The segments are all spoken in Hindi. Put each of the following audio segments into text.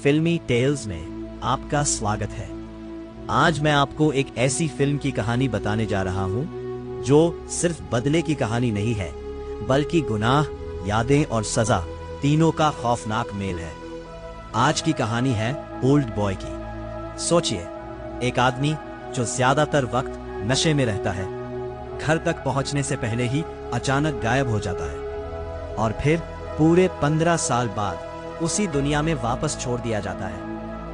फिल्मी टेल्स में आपका स्वागत है। आज मैं आपको एक ऐसी फिल्म की कहानी बताने जा रहा हूं जो सिर्फ बदले की कहानी नहीं है, बल्कि गुनाह, यादें और सजा तीनों का खौफनाक मेल है। आज की कहानी है ओल्ड बॉय की। सोचिए, एक आदमी जो ज्यादातर वक्त नशे में रहता है, घर तक पहुंचने से पहले ही अचानक गायब हो जाता है और फिर पूरे 15 साल बाद उसी दुनिया में वापस छोड़ दिया जाता है,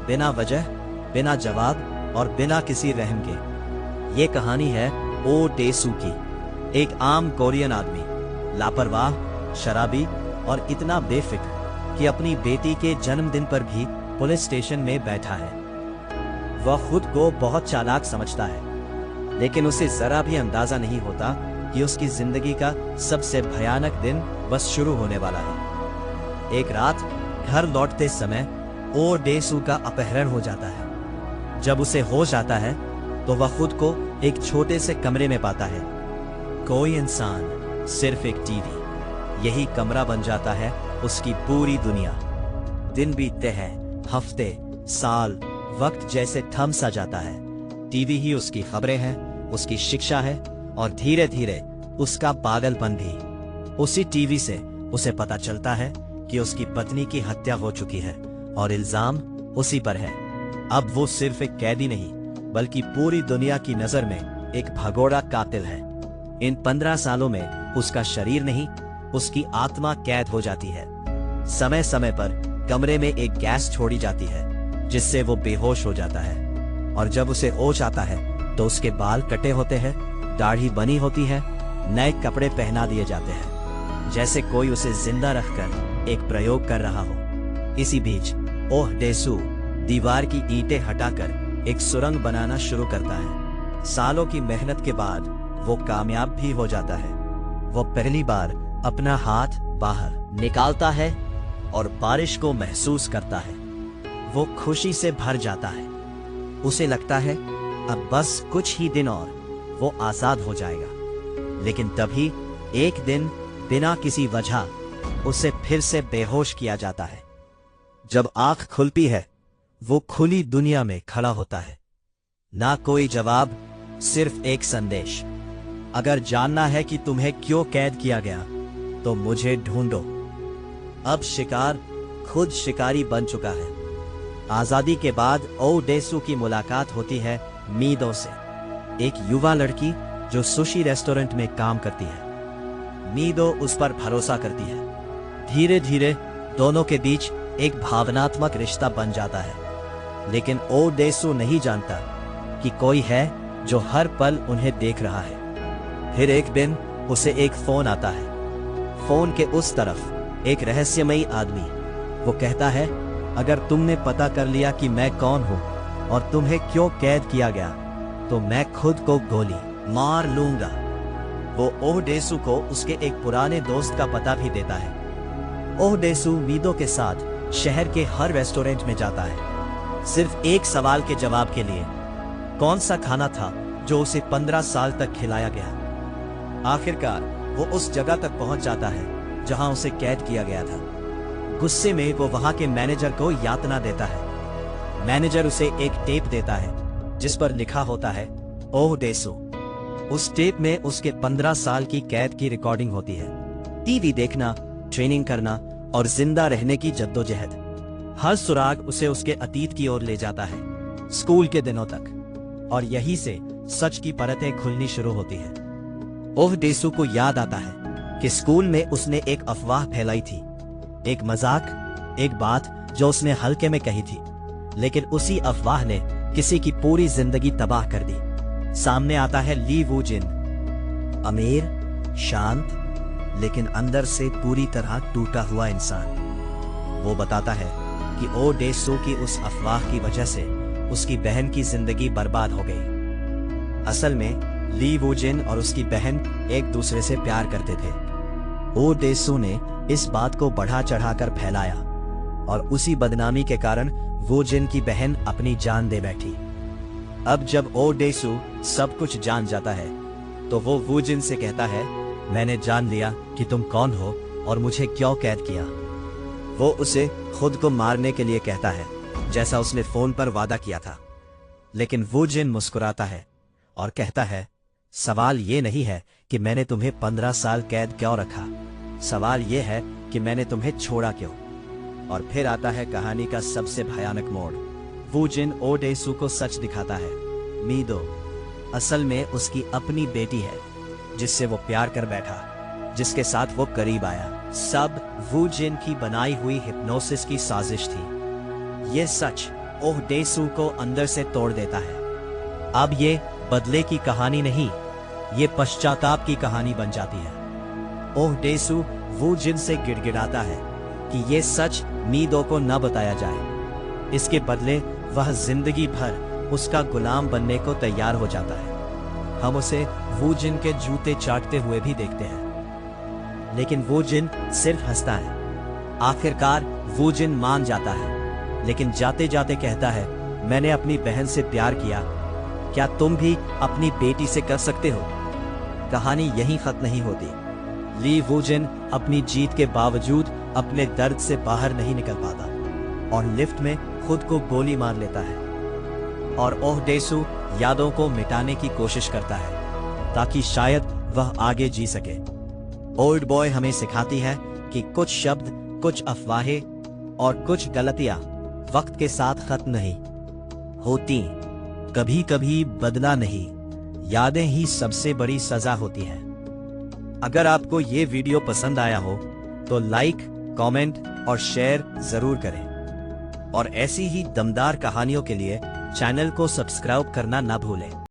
बिना वजह, बिना जवाब और बिना किसी रहम के। ये कहानी है ओ डेसू की, एक आम कोरियन आदमी, लापरवाह, शराबी और इतना बेफिक्र कि अपनी बेटी के जन्मदिन पर भी पुलिस स्टेशन में बैठा है। वह खुद को बहुत चालाक समझता है, लेकिन उसे जरा भी अंदाजा नहीं होता कि उसकी जिंदगी का सबसे भयानक दिन बस शुरू होने वाला है। एक रात घर लौटते समय ओ डेसू का अपहरण हो जाता है। जब उसे होश आता है तो वह खुद को एक छोटे से कमरे में पाता है। कोई इंसान, सिर्फ एक टीवी, यही कमरा बन जाता है उसकी पूरी दुनिया। दिन बीतते हैं, हफ्ते, साल, वक्त जैसे थम सा जाता है। टीवी ही उसकी खबरें हैं, उसकी शिक्षा है और धीरे धीरे उसका पागलपन भी। उसी टीवी से उसे पता चलता है कि उसकी पत्नी की हत्या हो चुकी है और इल्जाम उसी पर है। अब वो सिर्फ एक कैदी नहीं, बल्कि पूरी दुनिया की नजर में एक भगोड़ा कातिल है। इन 15 सालों में उसका शरीर नहीं, उसकी आत्मा कैद हो जाती है। समय समय पर कमरे में एक गैस छोड़ी जाती है जिससे वो बेहोश हो जाता है, और जब उसे होश आता है तो उसके बाल कटे होते हैं, दाढ़ी बनी होती है, नए कपड़े पहना दिए जाते हैं, जैसे कोई उसे जिंदा रखकर एक प्रयोग कर रहा हो। इसी बीच ओह डेसू दीवार की ईंटें हटाकर एक सुरंग बनाना शुरू करता है। सालों की मेहनत के बाद वो कामयाब भी हो जाता है। वो पहली बार अपना हाथ बाहर निकालता है और बारिश को महसूस करता है। वो खुशी से भर जाता है। उसे लगता है अब बस कुछ ही दिन और वो आजाद हो जाएगा। लेकिन तभी एक दिन बिना किसी वजह उसे फिर से बेहोश किया जाता है। जब आंख खुलती है, वो खुली दुनिया में खड़ा होता है। ना कोई जवाब, सिर्फ एक संदेश। अगर जानना है कि तुम्हें क्यों कैद किया गया, तो मुझे ढूंढो। अब शिकार खुद शिकारी बन चुका है। आजादी के बाद ओ डेसू की मुलाकात होती है मीदो से, एक युवा लड़की जो सुशी रेस्टोरेंट में काम करती है। मीदो उस पर भरोसा करती है। धीरे धीरे दोनों के बीच एक भावनात्मक रिश्ता बन जाता है। लेकिन ओ डेसू नहीं जानता कि कोई है जो हर पल उन्हें देख रहा है। फिर एक दिन उसे एक फोन आता है। फोन के उस तरफ एक रहस्यमयी आदमी। वो कहता है, अगर तुमने पता कर लिया कि मैं कौन हूं और तुम्हें क्यों कैद किया गया, तो मैं खुद को गोली मार लूंगा। वो ओह डेसू को उसके एक पुराने दोस्त का पता भी देता है। ओह डेसू मीदो के साथ शहर के हर रेस्टोरेंट में जाता है, सिर्फ एक सवाल के जवाब के लिए, कौन सा खाना था जो उसे 15 साल तक खिलाया गया। आखिरकार वो उस जगह तक पहुंच जाता है जहां उसे कैद किया गया था। गुस्से में वो वहां के मैनेजर को यातना देता है। मैनेजर उसे एक टेप देता है जिस पर लिखा होता है ओह डेसू। उस टेप में उसके 15 साल की कैद की रिकॉर्डिंग होती है। टीवी देखना, ट्रेनिंग करना और जिंदा रहने की जद्दोजहद। हर सुराग उसे उसके अतीत की ओर ले जाता है, स्कूल के दिनों तक, और यहीं से सच की परतें खुलनी शुरू होती है। ओह डेसू को याद आता है कि स्कूल में उसने एक अफवाह फैलाई थी, एक मजाक, एक बात जो उसने हल्के में कही थी, लेकिन उसी अफवाह ने किसी की पूरी जिंदगी तबाह कर दी। सामने आता है ली वू जिन, अमीर, शांत, लेकिन अंदर से पूरी तरह टूटा हुआ इंसान। वो बताता है कि ओ डेसू की उस अफवाह की वजह से उसकी बहन की जिंदगी बर्बाद हो गई। असल में ली वू जिन और उसकी बहन एक दूसरे से प्यार करते थे। ओ डेसू ने इस बात को बढ़ा चढ़ाकर फैलाया और उसी बदनामी के कारण वो जिन की बहन अपनी जान दे बैठी। अब जब ओ डेसू सब कुछ जान जाता है तो वो वू जिन से कहता है, मैंने जान लिया कि तुम कौन हो और मुझे क्यों कैद किया। वो उसे खुद को मारने के लिए कहता है, जैसा उसने फोन पर वादा किया था। लेकिन वू जिन मुस्कुराता है और कहता है, सवाल ये नहीं है कि मैंने तुम्हें 15 साल कैद क्यों रखा, सवाल ये है कि मैंने तुम्हें छोड़ा क्यों। और फिर आता है कहानी का सबसे भयानक मोड़। वू जिन ओ डेसू को सच दिखाता है। मीदो असल में उसकी अपनी बेटी है, जिससे वो प्यार कर बैठा, जिसके साथ वो करीब आया। सब वू जिन की बनाई हुई हिप्नोसिस की साजिश थी। ये सच ओह डेसू को अंदर से तोड़ देता है। अब ये बदले की कहानी नहीं, ये पश्चाताप की कहानी बन जाती है। ओह डेसू वू जिन से गिड़गिड़ाता है कि ये सच मीदो को न बताया जाए। इसके बदले वह जिंदगी भर उसका गुलाम बनने को तैयार हो जाता है। हम उसे वू जिन के जूते चाटते हुए भी देखते हैं, लेकिन वू जिन सिर्फ हंसता है। आखिरकार वू जिन मान जाता है, लेकिन जाते जाते कहता है, मैंने अपनी बहन से प्यार किया, क्या तुम भी अपनी बेटी से कर सकते हो? कहानी यहीं खत्म नहीं होती। ली वू जिन अपनी जीत के बावजूद अपने दर्द से बाहर नहीं निकल पाता और लिफ्ट में खुद को गोली मार लेता है। और ओह डेसू यादों को मिटाने की कोशिश करता है ताकि शायद वह आगे जी सके। ओल्ड बॉय हमें सिखाती है कि कुछ शब्द, कुछ अफवाहें और कुछ गलतियां वक्त के साथ खत्म नहीं होती। कभी कभी बदला नहीं, यादें ही सबसे बड़ी सजा होती हैं। अगर आपको ये वीडियो पसंद आया हो तो लाइक, कमेंट और शेयर जरूर करें और ऐसी ही दमदार कहानियों के लिए चैनल को सब्सक्राइब करना ना भूलें।